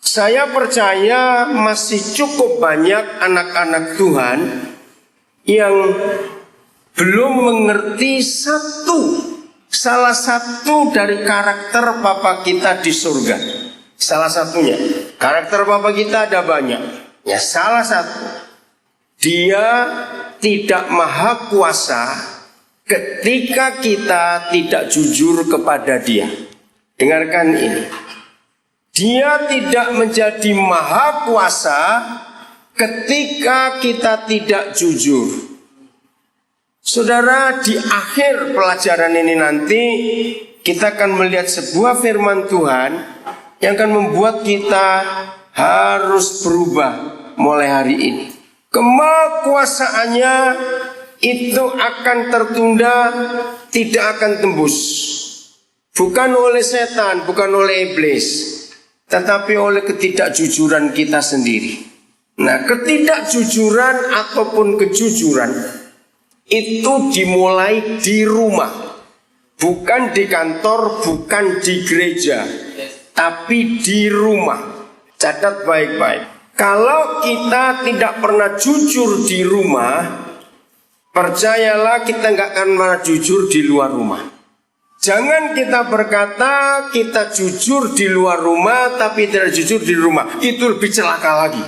Saya percaya masih cukup banyak anak-anak Tuhan yang belum mengerti salah satu dari karakter Bapa kita di surga. Salah satunya, karakter Bapa kita ada banyak. Ya, salah satu, Dia tidak maha kuasa ketika kita tidak jujur kepada Dia. Dengarkan ini. Dia tidak menjadi maha kuasa ketika kita tidak jujur. Saudara, di akhir pelajaran ini nanti kita akan melihat sebuah firman Tuhan yang akan membuat kita harus berubah mulai hari ini. Kemahakuasaannya itu akan tertunda, tidak akan tembus. Bukan oleh setan, bukan oleh iblis, tetapi oleh ketidakjujuran kita sendiri. Nah, ketidakjujuran ataupun kejujuran itu dimulai di rumah, bukan di kantor, bukan di gereja, tapi di rumah. Catat baik-baik. Kalau kita tidak pernah jujur di rumah, percayalah kita nggak akan pernah jujur di luar rumah. Jangan kita berkata kita jujur di luar rumah tapi tidak jujur di rumah. Itu lebih celaka lagi.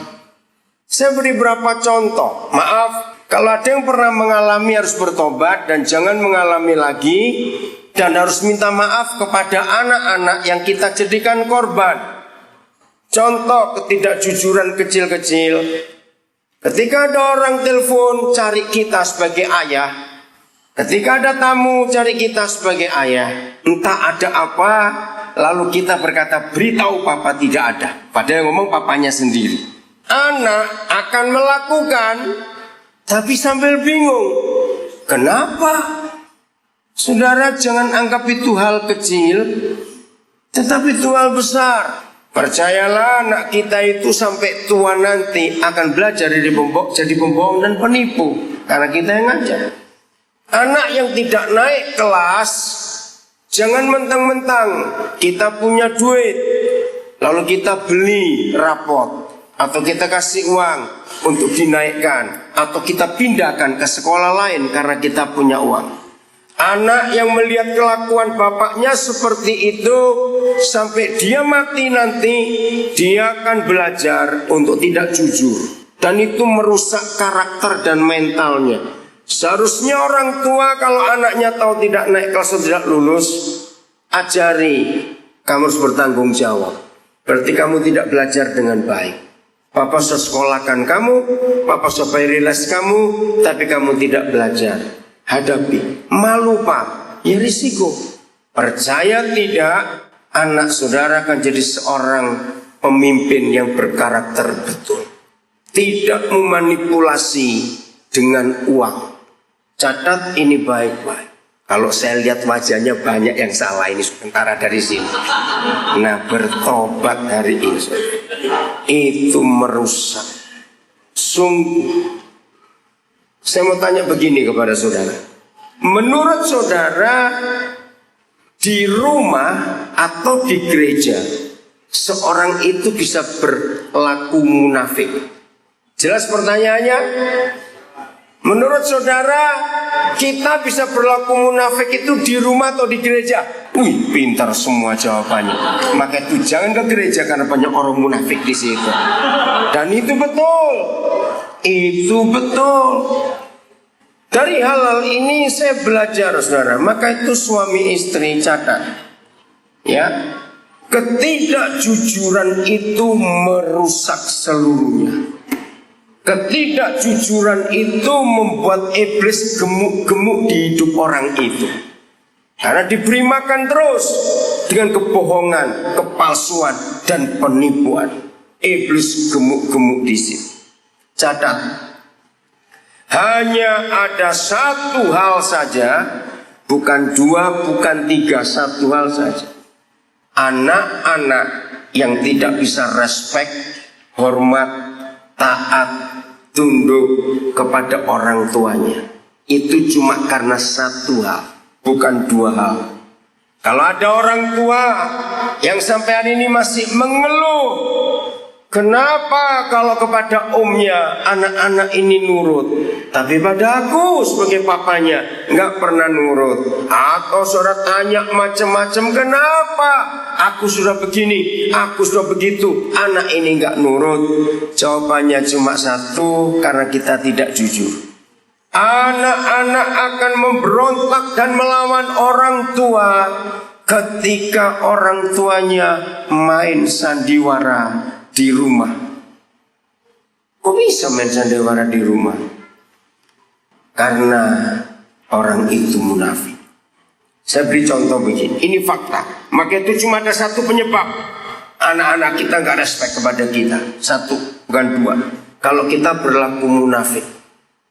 Saya beri beberapa contoh. Maaf, kalau ada yang pernah mengalami harus bertobat dan jangan mengalami lagi. Dan harus minta maaf kepada anak-anak yang kita jadikan korban. Contoh ketidakjujuran kecil-kecil. Ketika ada orang telepon cari kita sebagai ayah. Ketika ada tamu cari kita sebagai ayah. Entah ada apa, lalu kita berkata beritahu papa tidak ada. Padahal ngomong papanya sendiri. Anak akan melakukan, tapi sambil bingung. Kenapa? Saudara, jangan anggap itu hal kecil, tetapi itu hal besar. Percayalah, anak kita itu sampai tua nanti akan belajar jadi pembohong dan penipu, karena kita yang ngajar. Anak yang tidak naik kelas, jangan mentang-mentang kita punya duit lalu kita beli rapot atau kita kasih uang untuk dinaikkan atau kita pindahkan ke sekolah lain karena kita punya uang. Anak yang melihat kelakuan bapaknya seperti itu sampai dia mati nanti, dia akan belajar untuk tidak jujur, dan itu merusak karakter dan mentalnya. Seharusnya orang tua kalau anaknya tahu tidak naik kelas atau tidak lulus, ajari, kamu harus bertanggung jawab. Berarti kamu tidak belajar dengan baik. Papa sudah sekolahkan kamu, papa sudah bayar les kamu, tapi kamu tidak belajar. Hadapi. Malu pak, ya risiko. Percaya tidak, anak saudara akan jadi seorang pemimpin yang berkarakter betul. Tidak memanipulasi dengan uang. Catat ini baik-baik. Kalau saya lihat wajahnya banyak yang salah ini sementara dari sini. Nah, bertobat hari ini itu merusak. Sungguh. Saya mau tanya begini kepada saudara. Menurut saudara, di rumah atau di gereja seorang itu bisa berlaku munafik? Jelas pertanyaannya? Menurut saudara, kita bisa berlaku munafik itu di rumah atau di gereja? Wih, pintar semua jawabannya. Maka itu jangan ke gereja karena banyak orang munafik di situ. Dan itu betul. Itu betul. Dari hal-hal ini saya belajar, saudara. Maka itu suami istri catat. Ya, ketidakjujuran itu merusak seluruhnya. Ketidakjujuran itu membuat iblis gemuk-gemuk di hidup orang itu. Karena diberi makan terus dengan kebohongan, kepalsuan, dan penipuan. Iblis gemuk-gemuk di situ. Catat, hanya ada satu hal saja, bukan dua, bukan tiga, satu hal saja. Anak-anak yang tidak bisa respect, hormat, taat, tunduk kepada orang tuanya. Itu cuma karena satu hal, bukan dua hal. Kalau ada orang tua yang sampai hari ini masih mengeluh Kenapa kalau kepada omnya anak-anak ini nurut, tapi pada aku sebagai papanya nggak pernah nurut? Atau saudara tanya macam-macam, kenapa aku sudah begini, aku sudah begitu, anak ini nggak nurut? Jawabannya cuma satu, karena kita tidak jujur. Anak-anak akan memberontak dan melawan orang tua ketika orang tuanya main sandiwara di rumah. Kok bisa main sandiwara di rumah? Karena orang itu munafik. Saya beri contoh begini, ini fakta. Maka itu cuma ada satu penyebab anak-anak kita nggak respect kepada kita. Satu, bukan dua. Kalau kita berlaku munafik,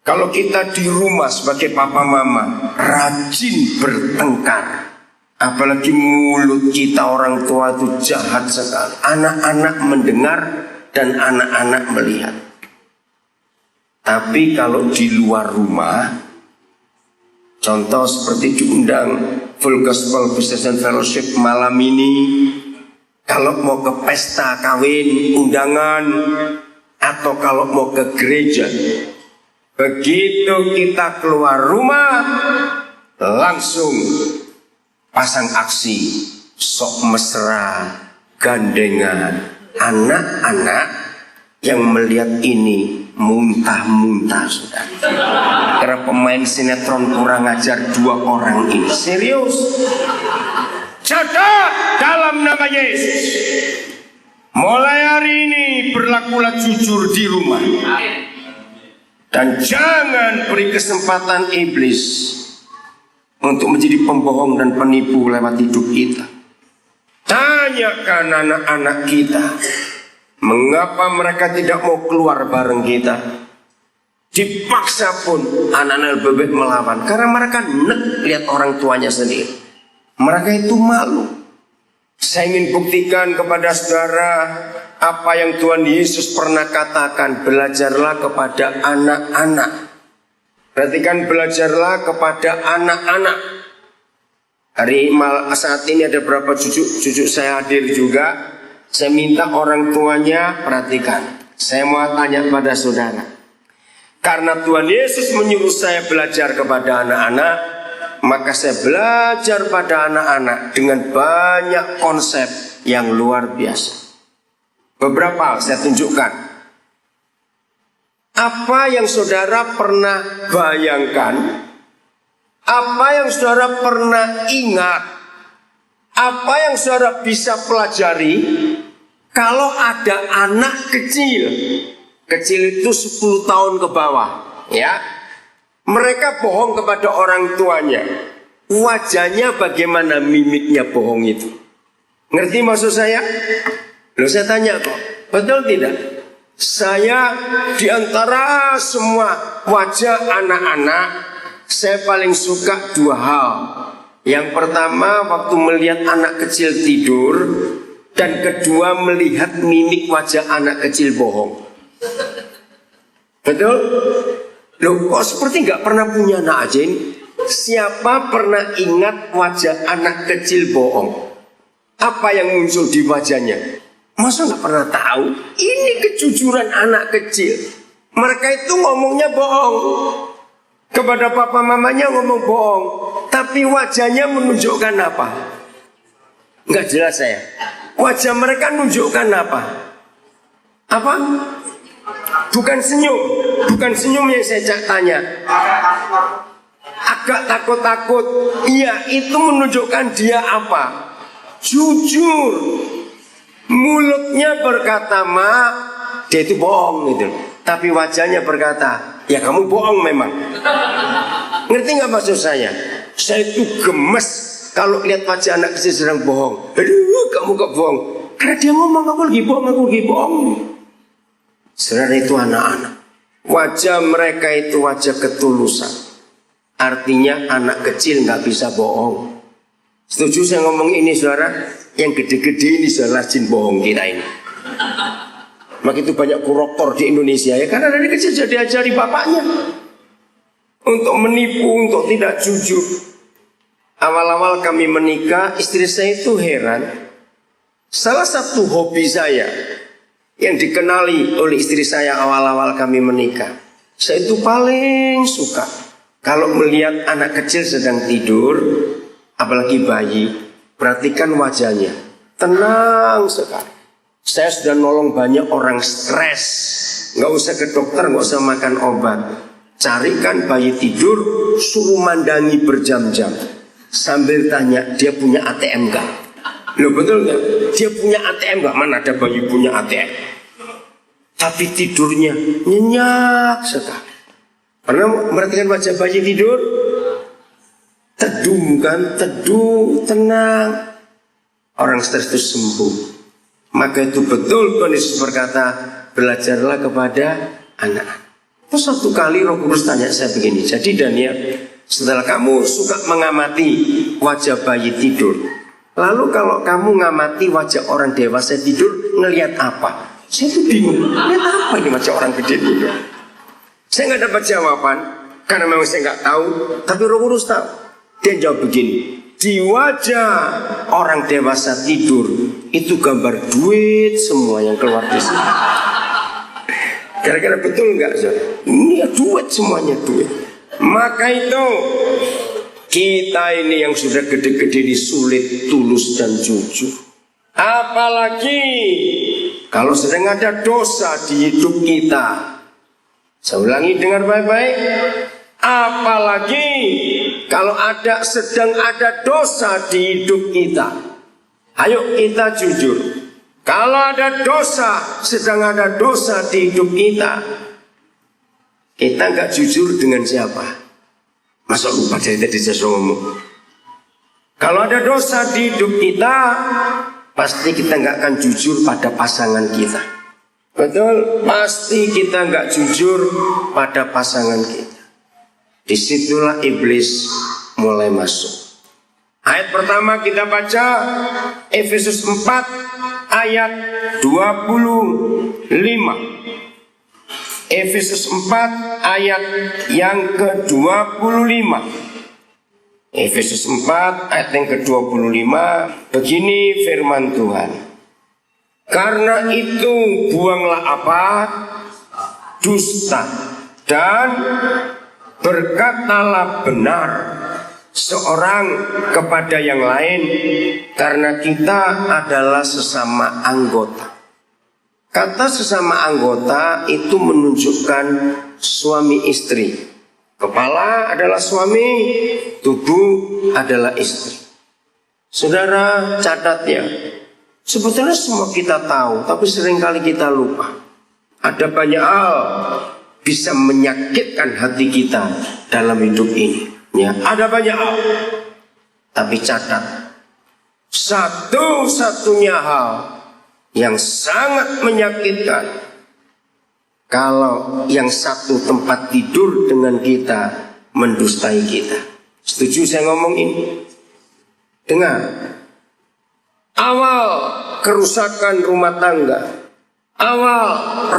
kalau kita di rumah sebagai papa mama rajin bertengkar, apalagi mulut kita orang tua itu jahat sekali. Anak-anak mendengar dan anak-anak melihat. Tapi kalau di luar rumah, contoh seperti diundang Full Gospel Business and Fellowship malam ini, kalau mau ke pesta kawin, undangan, atau kalau mau ke gereja, begitu kita keluar rumah, langsung pasang aksi, sok mesra, gandengan. Anak-anak yang melihat ini muntah-muntah sudah. Karena pemain sinetron kurang ajar dua orang ini. Serius. Catat dalam nama Yesus. Mulai hari ini berlakulah jujur di rumah. Dan jangan beri kesempatan iblis untuk menjadi pembohong dan penipu lewat hidup kita. Tanyakan anak-anak kita, mengapa mereka tidak mau keluar bareng kita? Dipaksa pun anak-anak bebek melawan, karena mereka nek lihat orang tuanya sendiri. Mereka itu malu. Saya ingin buktikan kepada saudara apa yang Tuhan Yesus pernah katakan, belajarlah kepada anak-anak. Perhatikan, belajarlah kepada anak-anak. Hari saat ini ada berapa cucu saya hadir juga. Saya minta orang tuanya perhatikan. Saya mau tanya pada saudara. Karena Tuhan Yesus menyuruh saya belajar kepada anak-anak, maka saya belajar pada anak-anak dengan banyak konsep yang luar biasa. Beberapa hal saya tunjukkan. Apa yang saudara pernah bayangkan, apa yang saudara pernah ingat, apa yang saudara bisa pelajari, kalau ada anak kecil, kecil itu 10 tahun ke bawah, ya, mereka bohong kepada orang tuanya. Wajahnya bagaimana mimiknya bohong itu? Ngerti maksud saya? Loh, saya tanya kok, betul tidak? Saya diantara semua wajah anak-anak, saya paling suka dua hal. Yang pertama, waktu melihat anak kecil tidur, dan kedua, melihat mimik wajah anak kecil bohong. Betul? Loh, kok seperti nggak pernah punya anak aja ini? Siapa pernah ingat wajah anak kecil bohong? Apa yang muncul di wajahnya? Masa nggak pernah tahu? Ini kejujuran anak kecil. Mereka itu ngomongnya bohong. Kepada papa mamanya ngomong bohong. Tapi wajahnya menunjukkan apa? Nggak jelas saya. Wajah mereka menunjukkan apa? Apa? Bukan senyum. Bukan senyum yang saya tanya. Agak takut-takut. Iya, itu menunjukkan dia apa? Jujur. Mulutnya berkata ma, dia itu bohong gitu. Tapi wajahnya berkata, ya kamu bohong memang. Ngerti nggak maksud saya? Saya itu gemes kalau lihat wajah anak kecil sedang bohong. Aduh, kamu kok bohong? Karena dia ngomong aku lagi bohong. Saudara, itu anak-anak. Wajah mereka itu wajah ketulusan. Artinya anak kecil nggak bisa bohong. Setuju saya ngomong ini saudara? Yang gede-gede ini saudara rajin bohong kita ini. Maka itu banyak koruptor di Indonesia ya, karena dari kecil sudah diajari bapaknya untuk menipu, untuk tidak jujur. Awal-awal kami menikah, istri saya itu heran. Salah satu hobi saya yang dikenali oleh istri saya awal-awal kami menikah. Saya itu paling suka kalau melihat anak kecil sedang tidur, apalagi bayi, perhatikan wajahnya, tenang sekali. Saya sudah nolong banyak orang stres, nggak usah ke dokter, nggak usah makan obat. Carikan bayi tidur, suruh mandangi berjam-jam, sambil tanya, dia punya ATM nggak? Loh betul nggak? Dia punya ATM nggak? Mana ada bayi punya ATM? Tapi tidurnya nyenyak sekali. Pernah merhatikan wajah bayi tidur? Teduh kan? Teduh, tenang. Orang stres itu sembuh. Maka itu betul Yesus berkata, belajarlah kepada anak-anak. Terus satu kali Roh Kudus tanya saya begini, jadi Daniel, setelah kamu suka mengamati wajah bayi tidur, lalu kalau kamu ngamati wajah orang dewasa tidur, ngelihat apa? Saya tuh bingung, ngelihat apa ini wajah orang gede tidur? Saya nggak dapat jawaban, karena memang saya nggak tahu, tapi Roh Kudus tahu. Dia jawab begini, di wajah orang dewasa tidur, itu gambar duit semua yang keluar di sini. Kira-kira betul nggak, saudara? Ini ya duit, semuanya duit. Maka itu kita ini yang sudah gede-gede ini sulit, tulus dan jujur. Apalagi kalau sedang ada dosa di hidup kita. Saya ulangi dengar baik-baik. Apalagi kalau sedang ada dosa di hidup kita. Ayo kita jujur. Kalau ada dosa, sedang ada dosa di hidup kita, kita nggak jujur dengan siapa? Masa lupa dari tadi saya ngomong. Kalau ada dosa di hidup kita, pasti kita nggak akan jujur pada pasangan kita. Betul? Pasti kita nggak jujur pada pasangan kita. Disitulah iblis mulai masuk. Ayat pertama kita baca Efesus 4 ayat 25. Efesus 4 ayat yang ke-25. Efesus 4 ayat yang ke-25. Begini firman Tuhan. Karena itu buanglah apa? Dusta. Dan berkatalah benar seorang kepada yang lain, karena kita adalah sesama anggota. Kata sesama anggota itu menunjukkan suami istri. Kepala adalah suami, tubuh adalah istri. Saudara catat ya, sebetulnya semua kita tahu, tapi seringkali kita lupa. Ada banyak hal bisa menyakitkan hati kita dalam hidup ini. Ya, ada banyak hal. Tapi catat, satu-satunya hal yang sangat menyakitkan, kalau yang satu tempat tidur dengan kita mendustai kita. Setuju saya ngomong ini? Dengar. Awal kerusakan rumah tangga, awal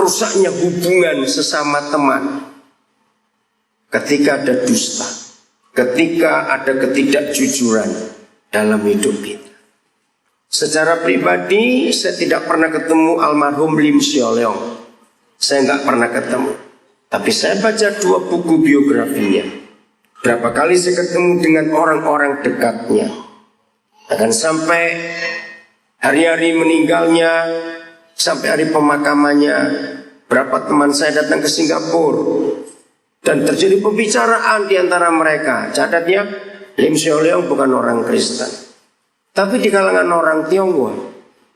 rusaknya hubungan sesama teman, ketika ada dusta, ketika ada ketidakjujuran dalam hidup kita. Secara pribadi saya tidak pernah ketemu almarhum Lim Sio Leong. Saya nggak pernah ketemu. Tapi saya baca 2 buku biografinya. Berapa kali saya ketemu dengan orang-orang dekatnya. Bahkan sampai hari-hari meninggalnya, sampai hari pemakamannya, berapa teman saya datang ke Singapura. Dan terjadi pembicaraan di antara mereka. Catat ya, Lim Sio Leong bukan orang Kristen. Tapi di kalangan orang Tionghoa,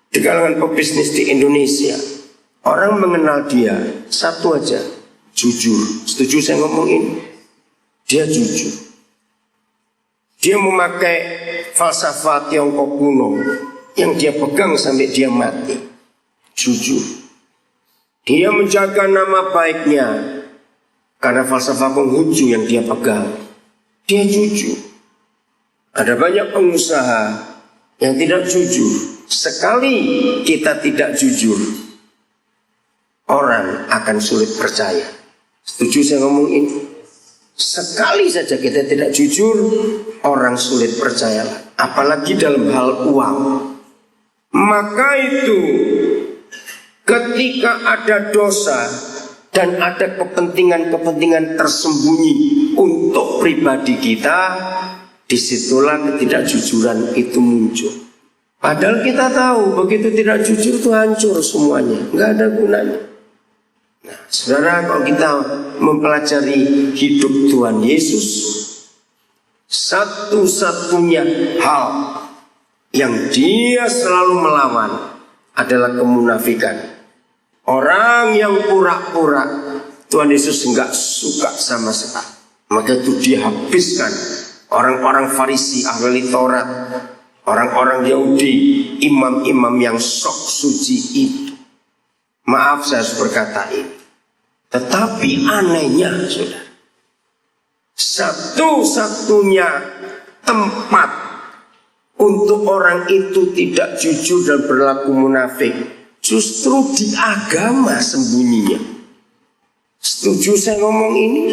di kalangan pebisnis di Indonesia, orang mengenal dia satu aja, jujur. Setuju saya ngomong ini? Dia jujur. Dia memakai falsafah Tiongkok kuno yang dia pegang sampai dia mati. Jujur. Dia menjaga nama baiknya karena falsafah Konghucu yang dia pegang. Dia jujur. Ada banyak pengusaha yang tidak jujur. Sekali kita tidak jujur, orang akan sulit percaya. Setuju saya ngomong ini? Sekali saja kita tidak jujur, orang sulit percaya. Apalagi dalam hal uang. Maka itu ketika ada dosa dan ada kepentingan-kepentingan tersembunyi untuk pribadi kita, disitulah ketidakjujuran itu muncul. Padahal kita tahu begitu tidak jujur itu hancur semuanya, nggak ada gunanya. Nah, saudara, kalau kita mempelajari hidup Tuhan Yesus, satu-satunya hal yang dia selalu melawan adalah kemunafikan. Orang yang pura-pura, Tuhan Yesus enggak suka sama sekali. Maka itu dihabiskan orang-orang Farisi, ahli Taurat, orang-orang Yahudi, imam-imam yang sok suci itu. Maaf saya harus berkata ini, tetapi anehnya saudara, satu-satunya tempat untuk orang itu tidak jujur dan berlaku munafik justru di agama sembunyinya. Setuju saya ngomong ini?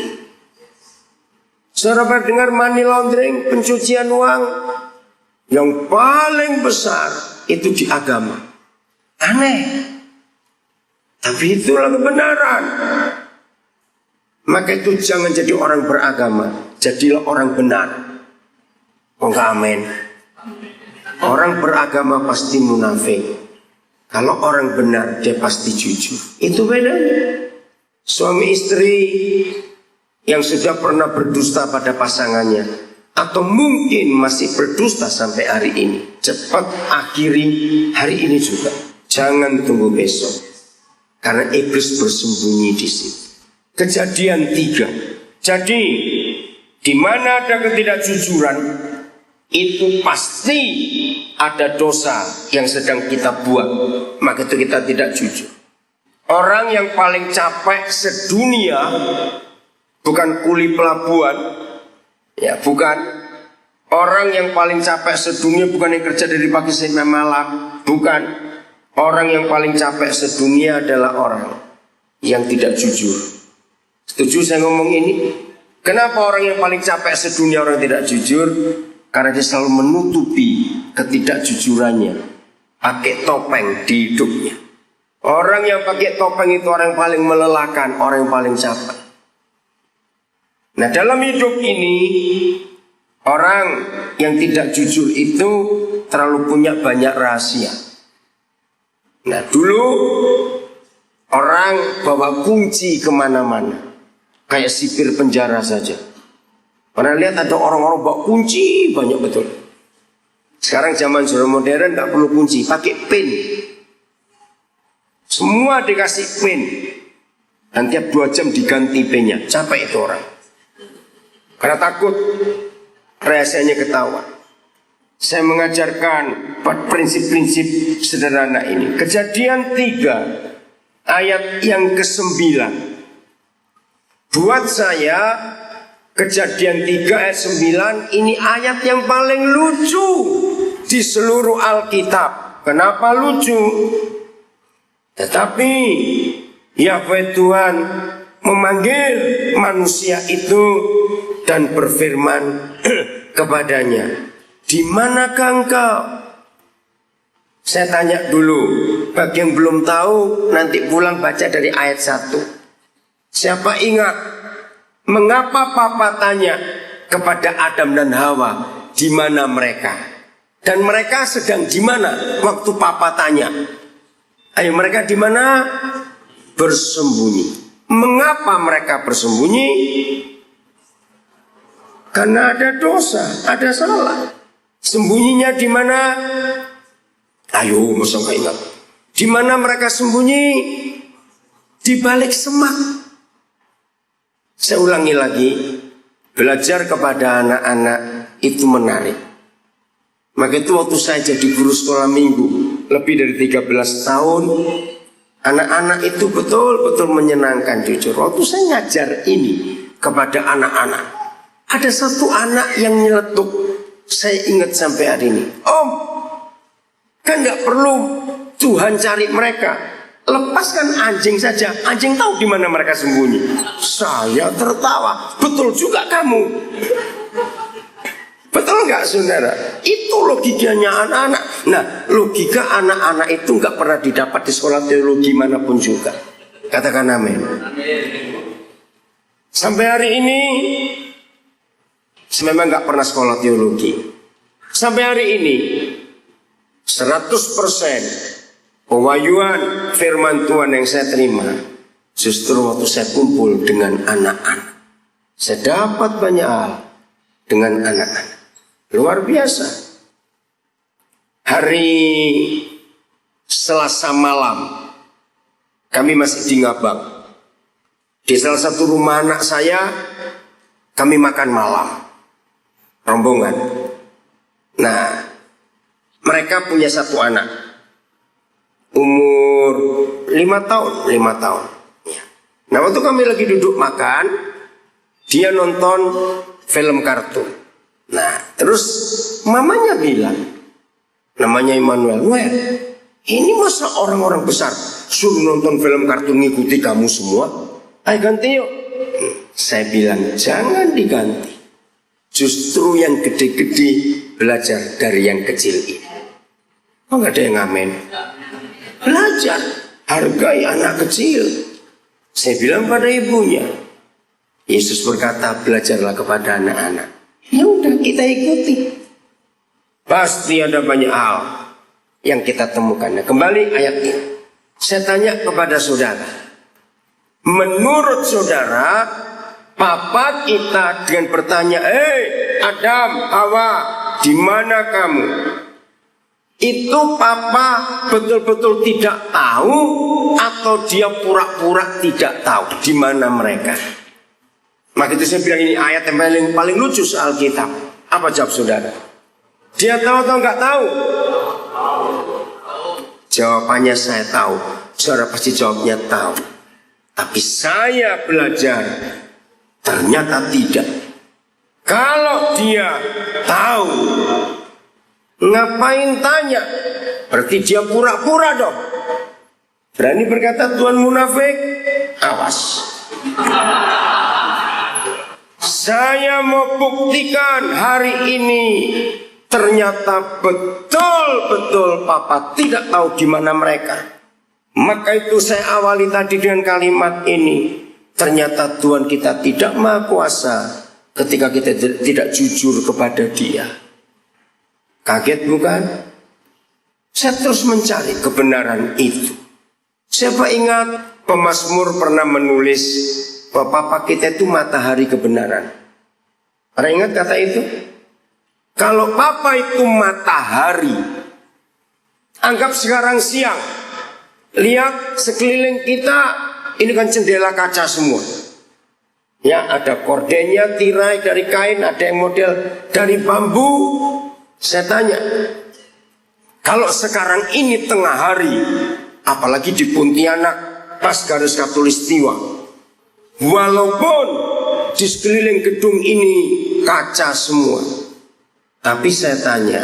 Saudara dengar money laundering, pencucian uang yang paling besar itu di agama. Aneh. Tapi itulah kebenaran. Maka itu jangan jadi orang beragama, jadilah orang benar. Oh enggak, amin. Orang beragama pasti munafik. Kalau orang benar dia pasti jujur. Itu bedanya. Suami istri yang sudah pernah berdusta pada pasangannya, atau mungkin masih berdusta sampai hari ini, cepat akhiri hari ini juga. Jangan tunggu besok, karena iblis bersembunyi di situ. Kejadian 3. Jadi di mana ada ketidakjujuran, itu pasti ada dosa yang sedang kita buat. Maka itu kita tidak jujur. Orang yang paling capek sedunia bukan kuli pelabuhan, ya bukan. Orang yang paling capek sedunia bukan yang kerja dari pagi sampai malam, bukan. Orang yang paling capek sedunia adalah orang yang tidak jujur. Setuju saya ngomong ini? Kenapa orang yang paling capek sedunia orang tidak jujur? Karena dia selalu menutupi ketidakjujurannya, pakai topeng di hidupnya. Orang yang pakai topeng itu orang yang paling melelahkan, orang yang paling capek. Nah, dalam hidup ini, orang yang tidak jujur itu terlalu punya banyak rahasia. Nah, dulu orang bawa kunci kemana-mana, kayak sipir penjara saja. Pernah lihat ada orang-orang bawa kunci banyak betul. Sekarang zaman sudah modern, nggak perlu kunci, pakai pin. Semua dikasih pin, dan tiap 2 jam diganti pinnya. Capek itu orang, karena takut rahasianya ketahuan. Saya mengajarkan prinsip-prinsip sederhana ini. Kejadian 3 ayat yang ke-9. Buat saya Kejadian 3 ayat 9 ini ayat yang paling lucu di seluruh Alkitab. Kenapa lucu? Tetapi Yahweh Tuhan memanggil manusia itu dan berfirman kepadanya, "Di manakah engkau?" Saya tanya dulu, bagi yang belum tahu nanti pulang baca dari ayat 1. Siapa ingat mengapa Papa tanya kepada Adam dan Hawa, di mana mereka? Dan mereka sedang di mana waktu Papa tanya? Ayo, mereka di mana? Bersembunyi. Mengapa mereka bersembunyi? Karena ada dosa, ada salah. Sembunyinya di mana? Ayo, masa nggak ingat? Di mana mereka sembunyi? Di balik semak. Saya ulangi lagi, belajar kepada anak-anak itu menarik. Maka itu waktu saya jadi guru sekolah minggu lebih dari 13 tahun, anak-anak itu betul-betul menyenangkan, jujur. Waktu saya ngajar ini kepada anak-anak, ada satu anak yang nyeletuk, saya ingat sampai hari ini. Om, kan gak perlu Tuhan cari mereka, lepaskan anjing saja, anjing tahu di mana mereka sembunyi. Saya tertawa, betul juga kamu. Betul Betul nggak saudara? Itu logikanya anak-anak. Nah, logika anak-anak itu nggak pernah didapat di sekolah teologi manapun juga. Katakan amin. Sampai hari ini memang nggak pernah sekolah teologi. Sampai hari ini 100% pewahyuan firman Tuhan yang saya terima justru waktu saya kumpul dengan anak-anak. Saya dapat banyak hal dengan anak-anak. Luar biasa. Hari Selasa malam kami masih di Ngabang. Di salah satu rumah anak saya kami makan malam rombongan. Nah, mereka punya satu anak umur 5 tahun. Ya. Nah, waktu kami lagi duduk makan, dia nonton film kartun. Nah, terus mamanya bilang, namanya Immanuel, "Well, ini masa orang-orang besar suruh nonton film kartun ngikuti kamu semua? Ayo ganti yuk." Saya bilang, jangan diganti. Justru yang gede-gede belajar dari yang kecil ini. Oh, nggak ada yang ngamen. Belajar, hargai anak kecil. Saya bilang pada ibunya, Yesus berkata, belajarlah kepada anak-anak. Ya udah, kita ikuti. Pasti ada banyak hal yang kita temukan. Nah, kembali ayat ini. Saya tanya kepada saudara, menurut saudara, papa kita dengan bertanya, Adam, Hawa, di mana kamu? Itu papa betul-betul tidak tahu atau dia pura-pura tidak tahu di mana mereka? Maka itu saya bilang ini ayat yang paling lucu soal Alkitab. Apa jawab saudara? Dia tahu atau enggak tahu? Jawabannya saya tahu. Saudara pasti jawabnya tahu. Tapi saya belajar ternyata tidak. Kalau dia tahu, ngapain tanya? Berarti dia pura-pura dong. Berani berkata Tuhan munafik? Awas. Saya mau buktikan hari ini ternyata betul-betul papa tidak tahu di mana mereka. Maka itu saya awali tadi dengan kalimat ini. Ternyata Tuhan kita tidak maha kuasa ketika kita tidak jujur kepada Dia. Kaget bukan? Saya terus mencari kebenaran itu. Siapa ingat pemazmur pernah menulis bahwa papa kita itu matahari kebenaran. Pernah ingat kata itu? Kalau papa itu matahari, anggap sekarang siang, lihat sekeliling kita, ini kan jendela kaca semua. Ya, ada kordennya, tirai dari kain, ada yang model dari bambu. Saya tanya, kalau sekarang ini tengah hari, apalagi di Pontianak pas garis Khatulistiwa, walaupun di sekeliling gedung ini kaca semua, tapi saya tanya,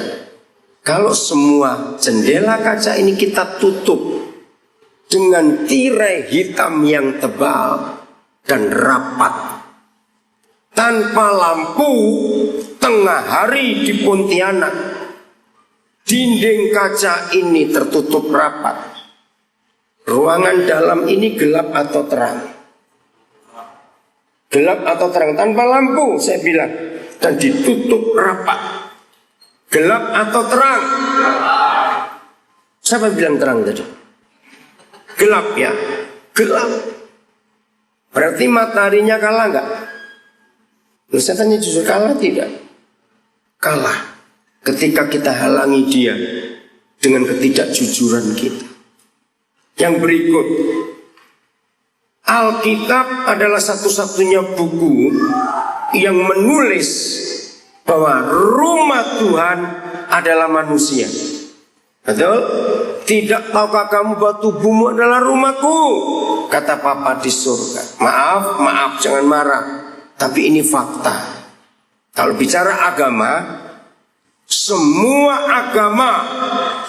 kalau semua jendela kaca ini kita tutup dengan tirai hitam yang tebal dan rapat, tanpa lampu, tengah hari di Pontianak, dinding kaca ini tertutup rapat, ruangan dalam ini gelap atau terang? Gelap atau terang? Tanpa lampu, saya bilang, dan ditutup rapat. Gelap atau terang? Siapa bilang terang tadi? Gelap ya, gelap. Berarti mataharinya kalah enggak? Loh, saya tanya jujur, kalah tidak? Kalah ketika kita halangi dia dengan ketidakjujuran kita. Yang berikut, Alkitab adalah satu-satunya buku yang menulis bahwa rumah Tuhan adalah manusia. Betul? Tidak tahukah kamu bahwa tubuhmu adalah rumahku? Kata Papa di surga. Maaf, jangan marah. Tapi ini fakta. Kalau bicara agama, semua agama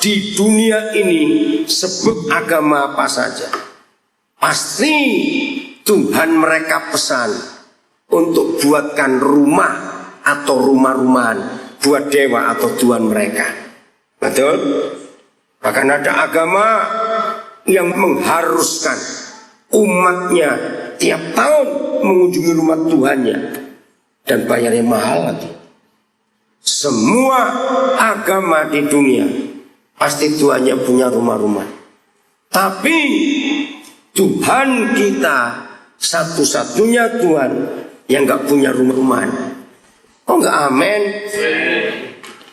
di dunia ini, sebut agama apa saja, pasti Tuhan mereka pesan untuk buatkan rumah atau rumah-rumahan buat dewa atau tuhan mereka. Betul? Bahkan ada agama yang mengharuskan umatnya tiap tahun mengunjungi rumah Tuhannya dan bayarnya mahal lagi. Semua agama di dunia pasti Tuhannya punya rumah-rumah. Tapi Tuhan kita satu-satunya Tuhan yang gak punya rumah-rumahan. Oh gak amin?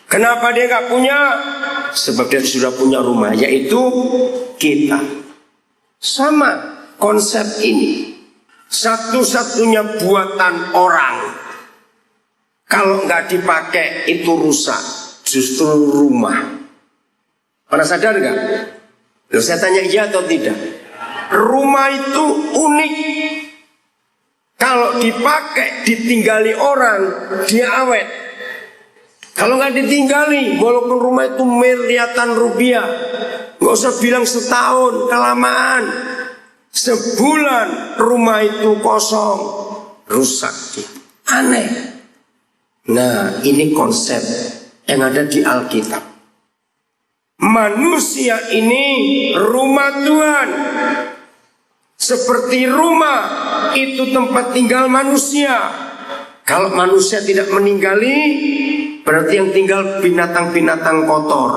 Kenapa dia gak punya? Sebab dia sudah punya rumah, yaitu kita. Sama konsep ini. Satu-satunya buatan orang, kalau nggak dipakai itu rusak. Justru rumah. Pernah sadar nggak? Loh, saya tanya iya atau tidak? Rumah itu unik. Kalau dipakai, ditinggali orang, dia awet. Kalau nggak ditinggali, walaupun rumah itu miliaran rupiah, nggak usah bilang setahun, kelamaan. Sebulan rumah itu kosong, rusak. Aneh. Nah, ini konsep yang ada di Alkitab. Manusia ini rumah Tuhan. Seperti rumah itu tempat tinggal manusia. Kalau manusia tidak meninggali, berarti yang tinggal binatang-binatang kotor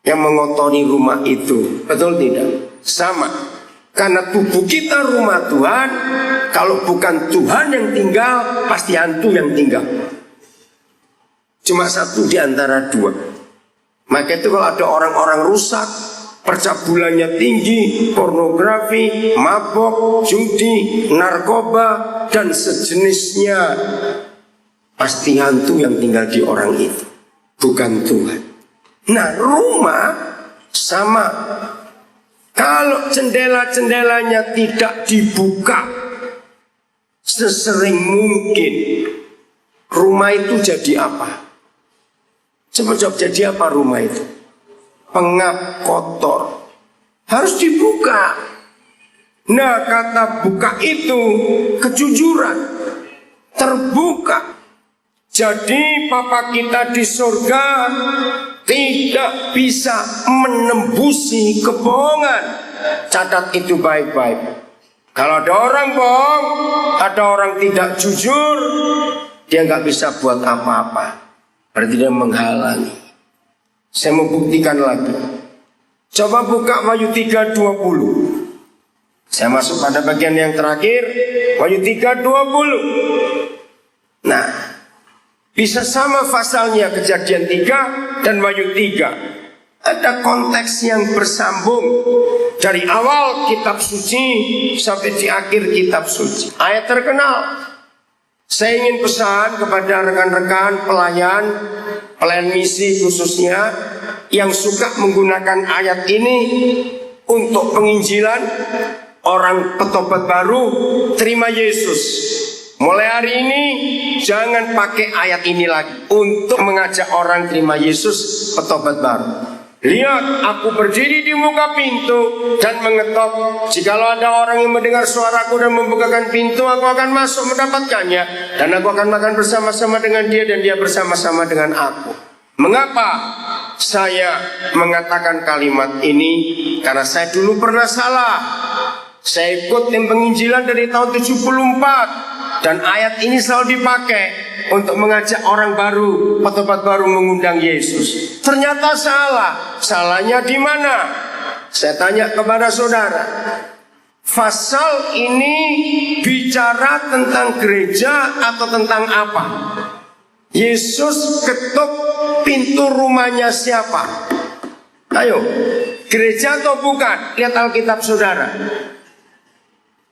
yang mengotori rumah itu. Betul tidak? Sama. Karena tubuh kita rumah Tuhan. Kalau bukan Tuhan yang tinggal, pasti hantu yang tinggal. Cuma satu di antara dua. Maka itu kalau ada orang-orang rusak, percabulannya tinggi, pornografi, mabok, judi, narkoba, dan sejenisnya, pasti hantu yang tinggal di orang itu, bukan Tuhan. Nah, rumah sama. Kalau jendela-jendelanya tidak dibuka sesering mungkin, rumah itu jadi apa? Coba jadi apa rumah itu? Pengap, kotor. Harus dibuka. Nah, kata buka itu kejujuran. Terbuka. Jadi Papa kita di surga tidak bisa menembusi kebohongan. Catat itu baik-baik. Kalau ada orang bohong, ada orang tidak jujur, dia nggak bisa buat apa-apa. Berarti dia menghalangi. Saya mau buktikan lagi. Coba buka Wahyu 3:20. Saya masuk pada bagian yang terakhir, Wahyu 3:20. Nah, bisa sama pasalnya Kejadian 3 dan Wahyu 3. Ada konteks yang bersambung dari awal kitab suci sampai di akhir kitab suci. Ayat terkenal. Saya ingin pesan kepada rekan-rekan pelayan misi khususnya yang suka menggunakan ayat ini untuk penginjilan. Orang petobat baru terima Yesus. Mulai hari ini jangan pakai ayat ini lagi untuk mengajak orang terima Yesus petobat baru. Lihat, aku berdiri di muka pintu dan mengetok. Jikalau ada orang yang mendengar suaraku dan membukakan pintu, aku akan masuk mendapatkannya, dan aku akan makan bersama-sama dengan dia dan dia bersama-sama dengan aku. Mengapa saya mengatakan kalimat ini? Karena saya dulu pernah salah. Saya ikut tim penginjilan dari tahun 74, dan ayat ini selalu dipakai untuk mengajak orang baru, petobat baru mengundang Yesus. Ternyata salah. Salahnya di mana? Saya tanya kepada saudara. Pasal ini bicara tentang gereja atau tentang apa? Yesus ketuk pintu rumahnya siapa? Ayo, gereja atau bukan? Lihat Alkitab saudara.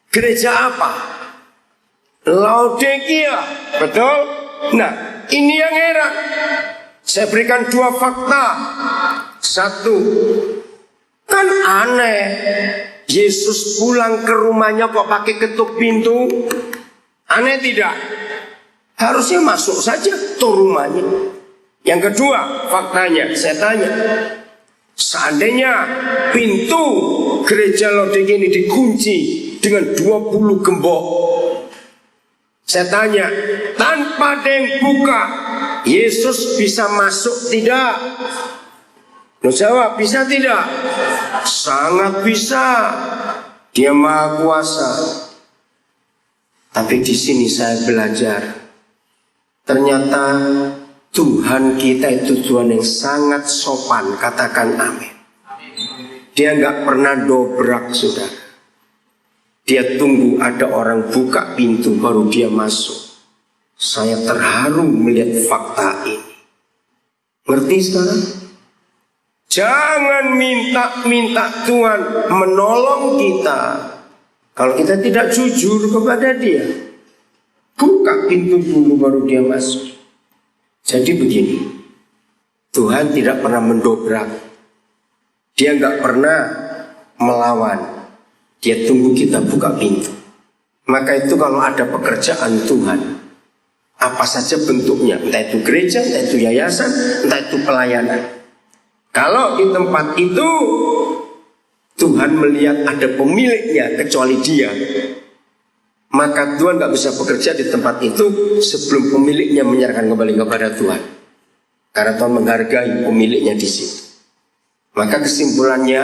Gereja apa? Laodikia, betul? Nah, ini yang heran. Saya berikan dua fakta. Satu, kan aneh, Yesus pulang ke rumahnya kok pakai ketuk pintu? Aneh tidak? Harusnya masuk saja ke rumahnya. Yang kedua, faktanya, saya tanya, seandainya pintu gereja Laodikia ini dikunci dengan 20 gembok, saya tanya, tanpa ada yang buka, Yesus bisa masuk tidak? Lo jawab, bisa tidak? Sangat bisa. Dia Maha Kuasa. Tapi di sini saya belajar, ternyata Tuhan kita itu Tuhan yang sangat sopan. Katakan amin. Dia nggak pernah dobrak, saudara. Dia tunggu ada orang buka pintu baru dia masuk. Saya terharu melihat fakta ini. Ngerti sekarang? Jangan minta Tuhan menolong kita kalau kita tidak jujur kepada Dia. Buka pintu dulu baru Dia masuk. Jadi begini, Tuhan tidak pernah mendobrak. Dia nggak pernah melawan. Dia tunggu kita buka pintu. Maka itu kalau ada pekerjaan Tuhan, apa saja bentuknya, entah itu gereja, entah itu yayasan, entah itu pelayanan. Kalau di tempat itu Tuhan melihat ada pemiliknya kecuali Dia, maka Tuhan gak bisa bekerja di tempat itu sebelum pemiliknya menyerahkan kembali kepada Tuhan. Karena Tuhan menghargai pemiliknya di situ. Maka kesimpulannya,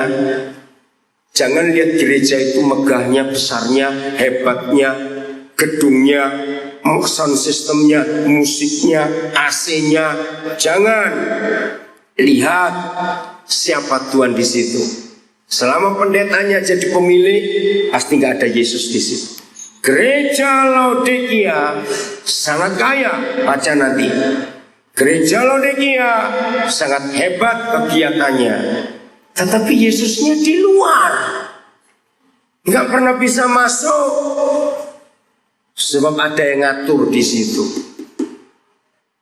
jangan lihat gereja itu megahnya, besarnya, hebatnya, gedungnya, sound systemnya, musiknya, AC-nya. Jangan. Lihat siapa Tuhan di situ. Selama pendetanya jadi pemilik, pasti nggak ada Yesus di situ. Gereja Laodikia sangat kaya, baca nanti. Gereja Laodikia sangat hebat kegiatannya, tetapi Yesusnya di luar, nggak pernah bisa masuk. Sebab ada yang ngatur di situ.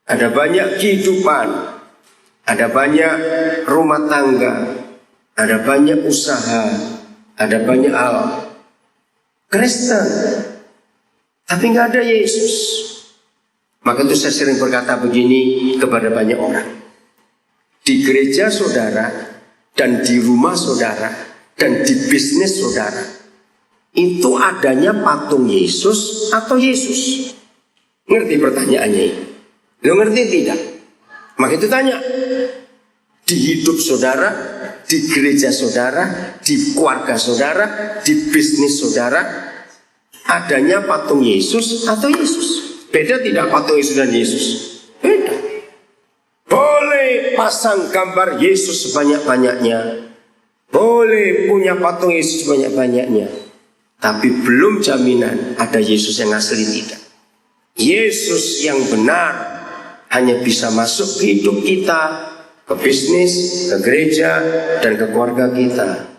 Ada banyak kehidupan, ada banyak rumah tangga, ada banyak usaha, ada banyak hal Kristen, tapi nggak ada Yesus. Maka itu saya sering berkata begini kepada banyak orang. Di gereja saudara, dan di rumah saudara, dan di bisnis saudara, itu adanya patung Yesus atau Yesus? Ngerti pertanyaannya ini? Lo ngerti tidak? Maka itu tanya. Di hidup saudara, di gereja saudara, di keluarga saudara, di bisnis saudara, adanya patung Yesus atau Yesus? Beda tidak patung Yesus dan Yesus? Beda. Boleh pasang gambar Yesus sebanyak-banyaknya, boleh punya patung Yesus sebanyak-banyaknya, tapi belum jaminan ada Yesus yang asli, tidak. Yesus yang benar hanya bisa masuk ke hidup kita, ke bisnis, ke gereja, dan ke keluarga kita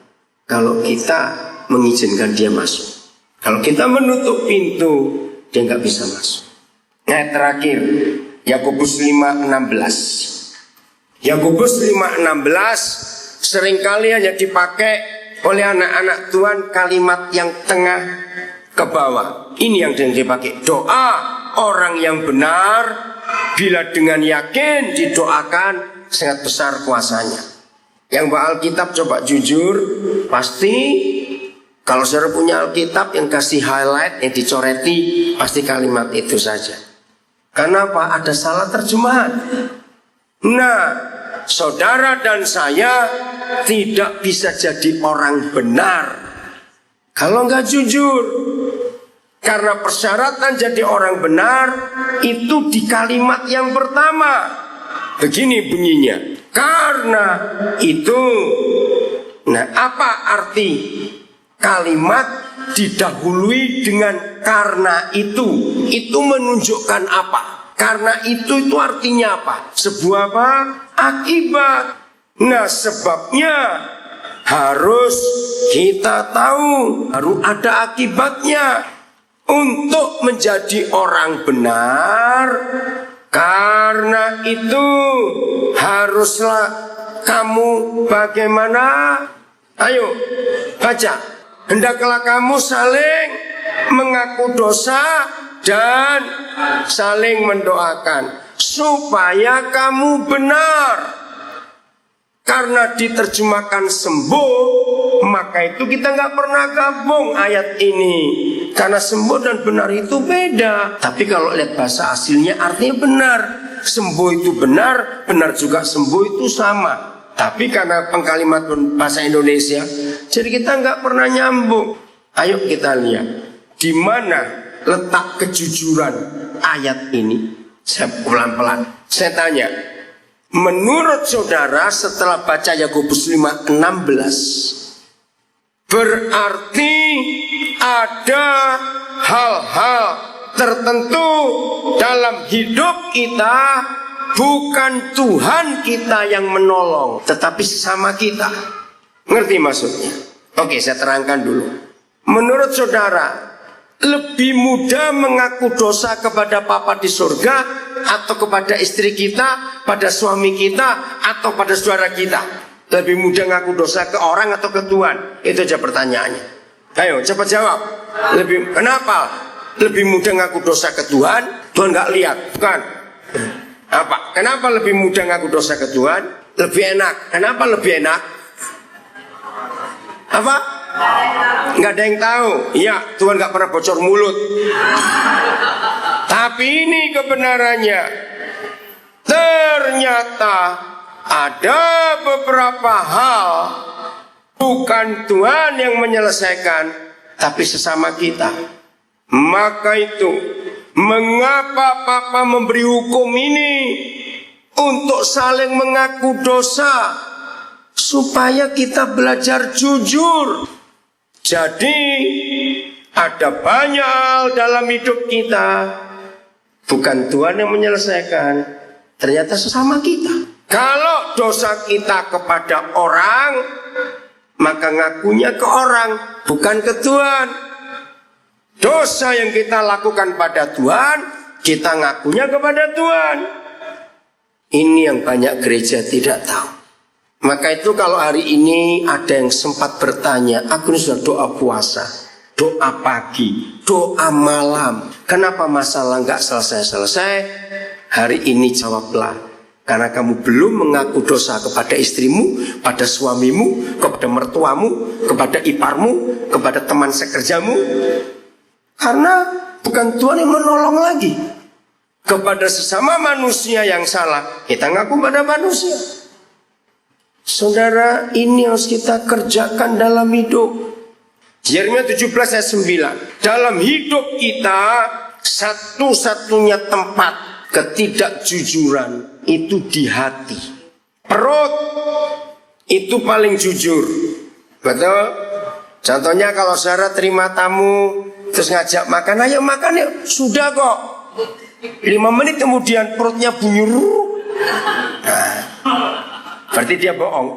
kalau kita mengizinkan dia masuk. Kalau kita menutup pintu, dia nggak bisa masuk. Ayat terakhir, Yakobus 5:16. Yakobus 5:16 seringkali hanya dipakai oleh anak-anak Tuhan kalimat yang tengah ke bawah. Ini yang dipakai. Doa orang yang benar bila dengan yakin didoakan sangat besar kuasanya. Yang bawa Alkitab coba jujur, pasti kalau saudara punya Alkitab yang kasih highlight, yang dicoreti, pasti kalimat itu saja. Kenapa? Ada salah terjemahan. Nah, saudara dan saya tidak bisa jadi orang benar kalau nggak jujur. Karena persyaratan jadi orang benar itu di kalimat yang pertama. Begini bunyinya. Karena itu. Nah, apa arti kalimat didahului dengan karena itu? Itu menunjukkan apa? Karena itu artinya apa? Sebuah apa? Akibat. Nah, sebabnya harus kita tahu, harus ada akibatnya. Untuk menjadi orang benar, karena itu haruslah kamu bagaimana? Ayo baca. Hendaklah kamu saling mengaku dosa dan saling mendoakan supaya kamu benar. Karena diterjemahkan sembuh, maka itu kita nggak pernah gabung ayat ini. Karena sembuh dan benar itu beda. Tapi kalau lihat bahasa aslinya artinya benar. sembuh itu benar, benar juga sembuh itu sama. Tapi karena pengkalimat bahasa Indonesia, jadi kita nggak pernah nyambung. Ayo kita lihat di mana letak kejujuran ayat ini. Saya pelan-pelan. Saya tanya, menurut saudara setelah baca Yakobus 5:16, berarti ada hal-hal tertentu dalam hidup kita, bukan Tuhan kita yang menolong, tetapi sesama kita. Ngerti maksudnya? Oke, saya terangkan dulu. Menurut saudara, lebih mudah mengaku dosa kepada Bapa di surga, atau kepada istri kita, pada suami kita, atau pada saudara kita? Lebih mudah ngaku dosa ke orang atau ke Tuhan? Itu aja pertanyaannya. Ayo cepat jawab. Kenapa lebih mudah ngaku dosa ke Tuhan? Tuhan nggak lihat, bukan? Apa? Kenapa lebih mudah ngaku dosa ke Tuhan? Lebih enak. Kenapa lebih enak? Apa? Nggak ada yang tahu. Iya, Tuhan nggak pernah bocor mulut. Tapi ini kebenarannya. Ternyata ada beberapa hal bukan Tuhan yang menyelesaikan, tapi sesama kita. Maka itu, mengapa Papa memberi hukum ini? Untuk saling mengaku dosa, supaya kita belajar jujur. Jadi ada banyak hal dalam hidup kita bukan Tuhan yang menyelesaikan, ternyata sesama kita. Kalau dosa kita kepada orang, maka ngakunya ke orang, bukan ke Tuhan. Dosa yang kita lakukan pada Tuhan, kita ngakunya kepada Tuhan. Ini yang banyak gereja tidak tahu. Maka itu kalau hari ini ada yang sempat bertanya, aku ini sudah doa puasa, doa pagi, doa malam, kenapa masalah nggak selesai-selesai? Hari ini jawablah, karena kamu belum mengaku dosa kepada istrimu, pada suamimu, kepada mertuamu, kepada iparmu, kepada teman sekerjamu. Karena bukan Tuhan yang menolong lagi. Kepada sesama manusia yang salah, kita ngaku pada manusia. Saudara, ini harus kita kerjakan dalam hidup. Yeremia 17 ayat 9. Dalam hidup kita, satu-satunya tempat ketidakjujuran itu di hati. Perut itu paling jujur. Betul? Contohnya kalau saudara terima tamu, terus ngajak makan, ayo makan yuk. Sudah kok. 5 menit kemudian perutnya bunyi. Berarti dia bohong.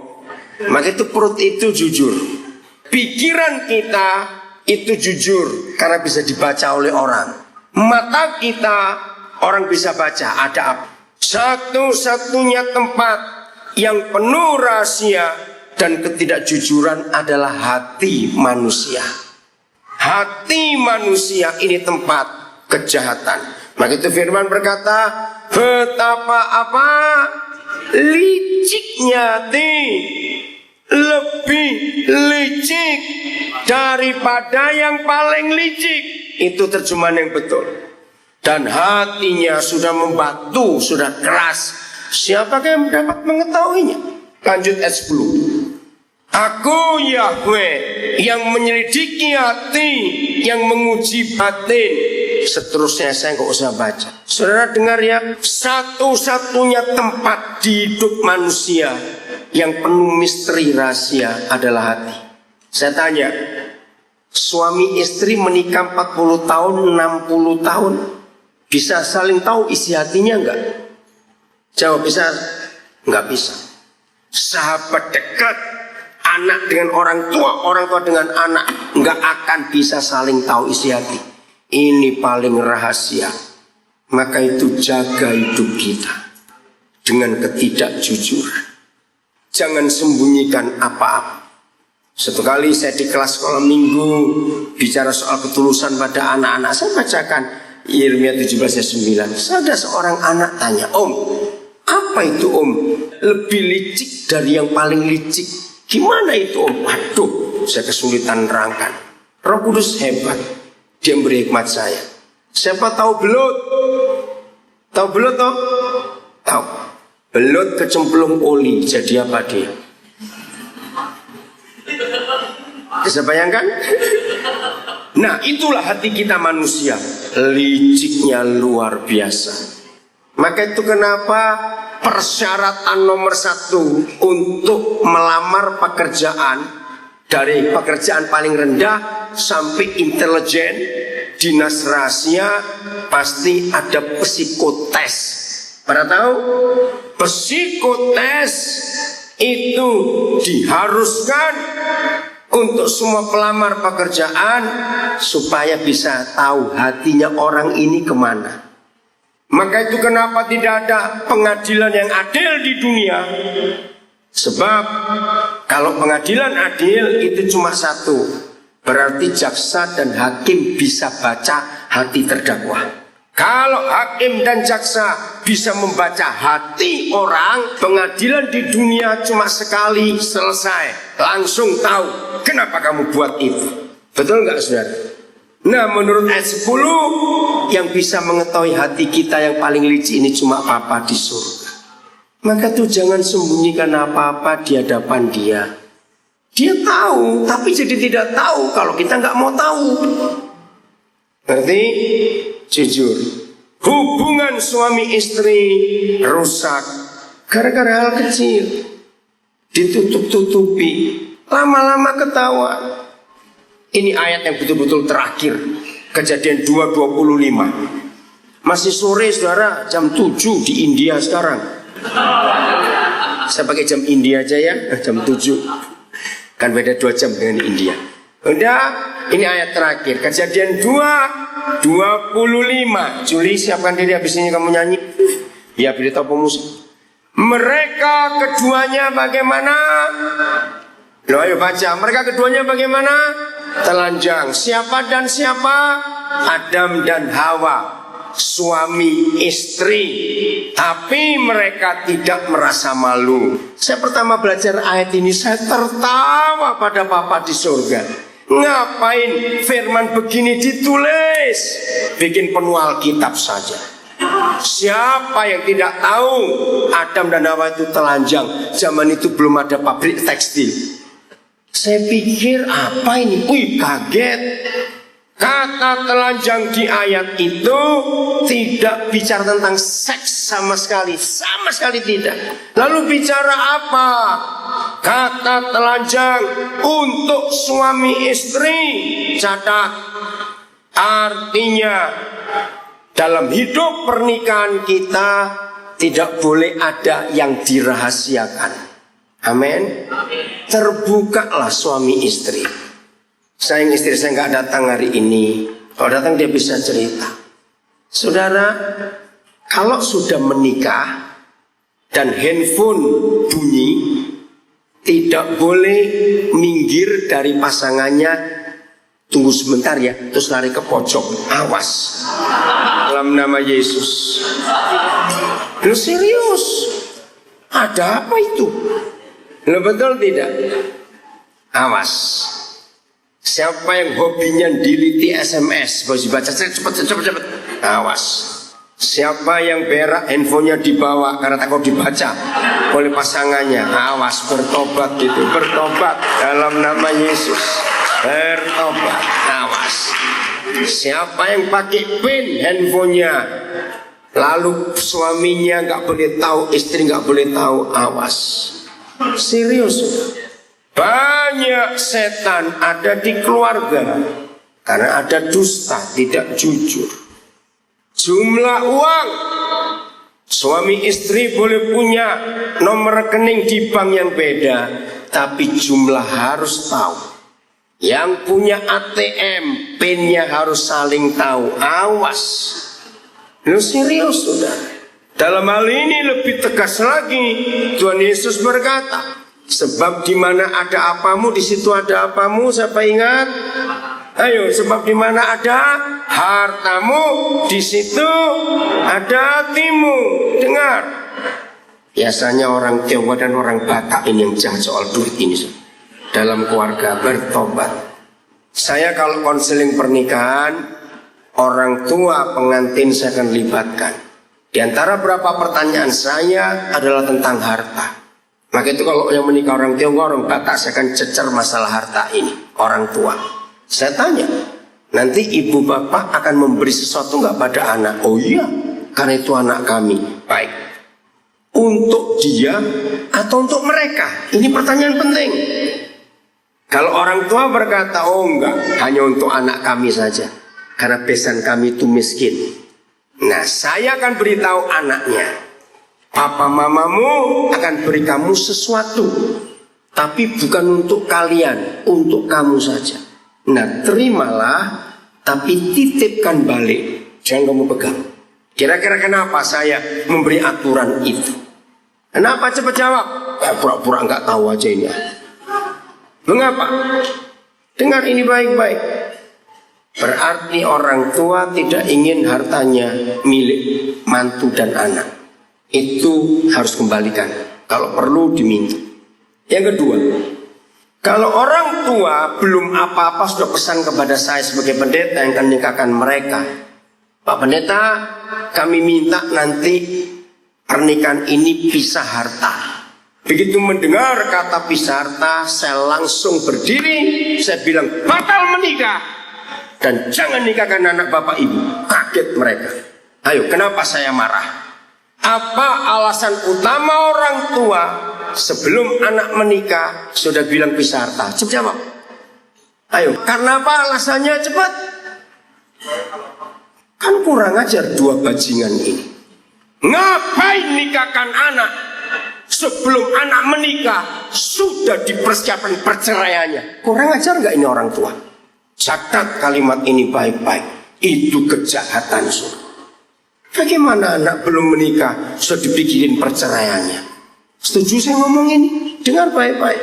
Maka itu perut itu jujur. Pikiran kita itu jujur karena bisa dibaca oleh orang. Mata kita orang bisa baca ada apa. Satu-satunya tempat yang penuh rahasia dan ketidakjujuran adalah hati manusia. Hati manusia ini tempat kejahatan. Maka itu firman berkata, betapa apa? Liciknya hati, lebih licik daripada yang paling licik. Itu terjemahan yang betul. Dan hatinya sudah membatu, sudah keras. Siapakah yang dapat mengetahuinya? Lanjut ayat 10. Aku Yahweh yang menyelidiki hati, yang menguji batin. Seterusnya saya nggak usah baca. Saudara dengar ya, satu-satunya tempat di hidup manusia yang penuh misteri rahasia adalah hati. Saya tanya, suami istri menikah 40 tahun, 60 tahun, bisa saling tahu isi hatinya enggak? Jawab bisa? Enggak bisa. Sahabat dekat, anak dengan orang tua dengan anak, enggak akan bisa saling tahu isi hati. Ini paling rahasia. Maka itu jaga hidup kita dengan ketidakjujuran. Jangan sembunyikan apa-apa. Satu kali saya di kelas sekolah minggu bicara soal ketulusan pada anak-anak, saya bacakan Yeremia 17 ayat 9. Ada seorang anak tanya, Om, apa itu Om? Lebih licik dari yang paling licik. Gimana itu Om? Aduh, saya kesulitan nerangkan. Roh Kudus hebat. Dia memberi hikmat saya. Siapa tahu belut? Tahu belut toh? Tahu. Belut kecemplung oli, jadi apa dia? Bisa bayangkan? Nah, itulah hati kita manusia, liciknya luar biasa. Maka itu kenapa persyaratan nomor 1 untuk melamar pekerjaan, dari pekerjaan paling rendah sampai intelijen, dinas rahasia, pasti ada psikotes. Pada tahu? Psikotes itu diharuskan untuk semua pelamar pekerjaan supaya bisa tahu hatinya orang ini kemana. Maka itu kenapa tidak ada pengadilan yang adil di dunia. Sebab kalau pengadilan adil itu cuma satu, berarti jaksa dan hakim bisa baca hati terdakwa. Kalau hakim dan jaksa bisa membaca hati orang, pengadilan di dunia cuma sekali selesai, langsung tahu kenapa kamu buat itu. Betul nggak saudara? Nah, menurut ayat 10, yang bisa mengetahui hati kita yang paling licik ini cuma Bapa di surga. Maka tuh jangan sembunyikan apa-apa di hadapan dia. Dia tahu, tapi jadi tidak tahu kalau kita nggak mau tahu. Ngerti? Jujur, hubungan suami istri rusak gara-gara hal kecil, ditutup-tutupi, lama-lama ketawa. Ini ayat yang betul-betul terakhir, Kejadian 2:25. Masih sore saudara, jam 7 di India sekarang. Saya pakai jam India aja ya, jam 7. Kan beda 2 jam dengan India. Udah, ini ayat terakhir, Kejadian 2:25. Juli, siapkan diri, habis ini kamu nyanyi. Ya, beritahu pemusik. Mereka keduanya bagaimana? Loh, ayo baca. Mereka keduanya bagaimana? Telanjang. Siapa dan siapa? Adam dan Hawa, suami istri. Tapi mereka tidak merasa malu. Saya pertama belajar ayat ini, saya tertawa pada Bapa di surga. Ngapain firman begini ditulis? Bikin penuh Alkitab saja. Siapa yang tidak tahu Adam dan Hawa itu telanjang? Zaman itu belum ada pabrik tekstil. Saya pikir apa ini? Wih, kaget. Kata telanjang di ayat itu tidak bicara tentang seks sama sekali tidak. Lalu bicara apa? Kata telanjang untuk suami istri. Catat, artinya dalam hidup pernikahan kita tidak boleh ada yang dirahasiakan. Amin. Terbukalah suami istri. Sayang istri saya nggak datang hari ini. Kalau datang dia bisa cerita. Saudara, kalau sudah menikah dan handphone bunyi, tidak boleh minggir dari pasangannya. Tunggu sebentar ya, terus lari ke pojok. Awas. Dalam nama Yesus. Lu serius? Ada apa itu? Lu betul tidak? Awas. Siapa yang hobinya diliti SMS, harus dibaca cepet. Awas. Siapa yang berak handphonenya dibawa karena takut dibaca oleh pasangannya, awas, bertobat itu, bertobat dalam nama Yesus, bertobat, awas. Siapa yang pakai pin handphonenya lalu suaminya nggak boleh tahu, istri nggak boleh tahu, awas. Serius. Banyak setan ada di keluarga karena ada dusta, tidak jujur. Jumlah uang, suami istri boleh punya nomor rekening di bank yang beda, tapi jumlah harus tahu. Yang punya ATM, PIN-nya harus saling tahu. Awas. Lu serius sudah. Dalam hal ini lebih tegas lagi, Tuhan Yesus berkata, sebab di mana ada apamu, di situ ada apamu. Siapa ingat? Ayo, sebab di mana ada hartamu, di situ ada hatimu. Dengar. Biasanya orang Jawa dan orang Batak ini yang jahat soal duit ini. Dalam keluarga bertobat. Saya kalau konseling pernikahan, orang tua pengantin saya akan libatkan. Di antara beberapa pertanyaan saya adalah tentang harta. Maka itu kalau yang menikah orang Tionghoa, orang Batak, saya akan cecer masalah harta ini. Orang tua. Saya tanya, nanti ibu bapak akan memberi sesuatu nggak pada anak? Oh iya, karena itu anak kami. Baik. Untuk dia atau untuk mereka? Ini pertanyaan penting. Kalau orang tua berkata, oh enggak, hanya untuk anak kami saja. Karena besan kami itu miskin. Nah, saya akan beritahu anaknya, papa mamamu akan beri kamu sesuatu, tapi bukan untuk kalian, untuk kamu saja. Nah, terimalah, tapi titipkan balik. Jangan kamu pegang. Kira-kira kenapa saya memberi aturan itu? Kenapa? Cepat jawab. Pura-pura nggak tahu aja ini. Mengapa? Dengar ini baik-baik. Berarti orang tua tidak ingin hartanya milik mantu dan anak. Itu harus kembalikan. Kalau perlu diminta. Yang kedua, kalau orang tua belum apa-apa sudah pesan kepada saya sebagai pendeta yang akan nikahkan mereka. Pak Pendeta, kami minta nanti pernikahan ini pisah harta. Begitu mendengar kata pisah harta, saya langsung berdiri. Saya bilang batal menikah. Dan jangan nikahkan anak bapak ibu. Kaget mereka. Ayo, kenapa saya marah? Apa alasan utama orang tua sebelum anak menikah sudah bilang pisah harta? Cepat jawab. Ayo, karena apa alasannya? Cepat. Kan kurang ajar dua bajingan ini. Ngapain nikahkan anak sebelum anak menikah sudah dipersiapkan perceraiannya? Kurang ajar nggak ini orang tua? Catat kalimat ini baik-baik. Itu kejahatan, saudara. Bagaimana anak belum menikah sudah dipikirin perceraiannya? Setuju saya ngomong ini? Dengar baik-baik.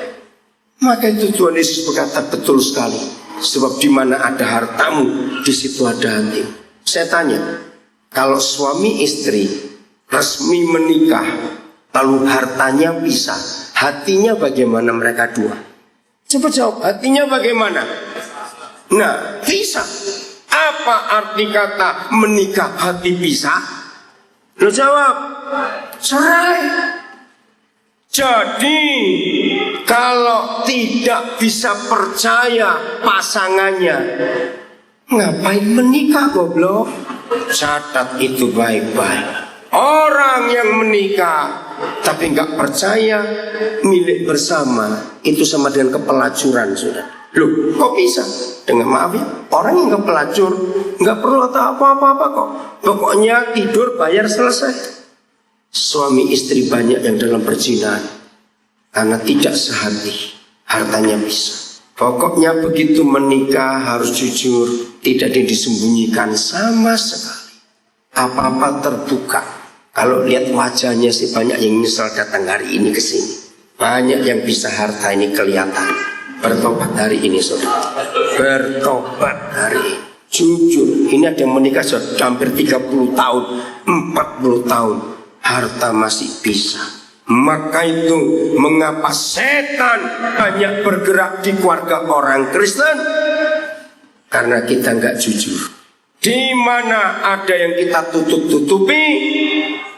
Maka itu Tuhan Yesus berkata betul sekali. Sebab di mana ada hartamu, di situ ada hatimu. Saya tanya, kalau suami istri resmi menikah, lalu hartanya pisah, hatinya bagaimana mereka dua? Coba jawab, hatinya bagaimana? Nah, pisah. Apa arti kata menikah hati pisah? Lo jawab, cerai. Jadi kalau tidak bisa percaya pasangannya, ngapain menikah goblok? Catat itu baik-baik. Orang yang menikah tapi nggak percaya milik bersama, itu sama dengan kepelacuran, sudah. Loh, kok bisa? Dengan maaf ya, orang yang nggak pelacur nggak perlu tahu apa-apa kok. Pokoknya tidur bayar selesai. Suami istri banyak yang dalam perzinahan karena tidak sehati, hartanya bisa. Pokoknya begitu menikah harus jujur, tidak ada yang disembunyikan sama sekali. Apa-apa terbuka. Kalau lihat wajahnya sih banyak yang nyesal datang hari ini ke sini. Banyak yang bisa harta ini kelihatan. Bertobat hari ini, saudara. Bertobat hari ini. Jujur, ini ada yang menikah sudah hampir 30 tahun, 40 tahun. Harta masih bisa. Maka itu mengapa setan banyak bergerak di keluarga orang Kristen? Karena kita nggak jujur. Di mana ada yang kita tutup-tutupi,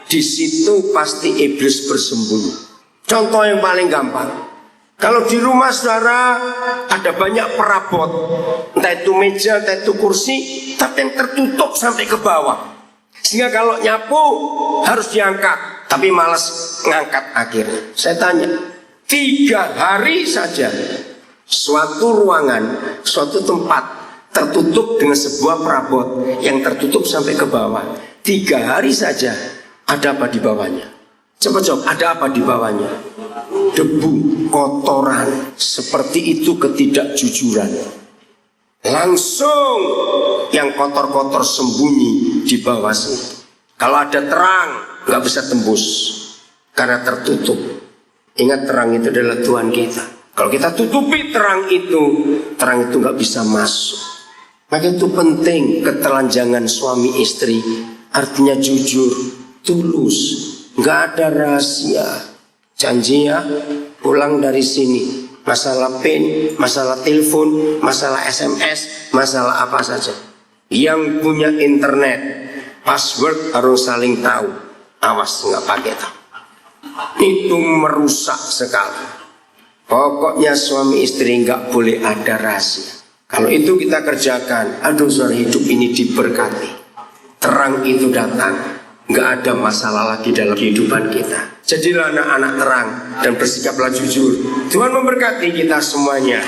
di situ pasti iblis bersembunyi. Contoh yang paling gampang. Kalau di rumah saudara ada banyak perabot, entah itu meja, entah itu kursi, tapi yang tertutup sampai ke bawah. Sehingga kalau nyapu harus diangkat, tapi malas ngangkat akhirnya. Saya tanya, 3 hari saja suatu ruangan, suatu tempat tertutup dengan sebuah perabot yang tertutup sampai ke bawah. 3 hari saja, ada apa di bawahnya? Coba jawab, ada apa di bawahnya? Debu, kotoran. Seperti itu ketidakjujuran. Langsung yang kotor-kotor sembunyi di bawah situ. Kalau ada terang nggak bisa tembus karena tertutup. Ingat, terang itu adalah Tuhan kita. Kalau kita tutupi terang itu nggak bisa masuk. Maka itu penting ketelanjangan suami istri. Artinya jujur, tulus, nggak ada rahasia. Janji ya, pulang dari sini. Masalah PIN, masalah telepon, masalah SMS, masalah apa saja. Yang punya internet, password harus saling tahu. Awas nggak pakai tahu. Itu merusak sekali. Pokoknya suami istri nggak boleh ada rahasia. Kalau itu kita kerjakan, aduh saudara, hidup ini diberkati. Terang itu datang, nggak ada masalah lagi dalam kehidupan kita. Jadilah anak-anak terang dan bersikaplah jujur. Tuhan memberkati kita semuanya.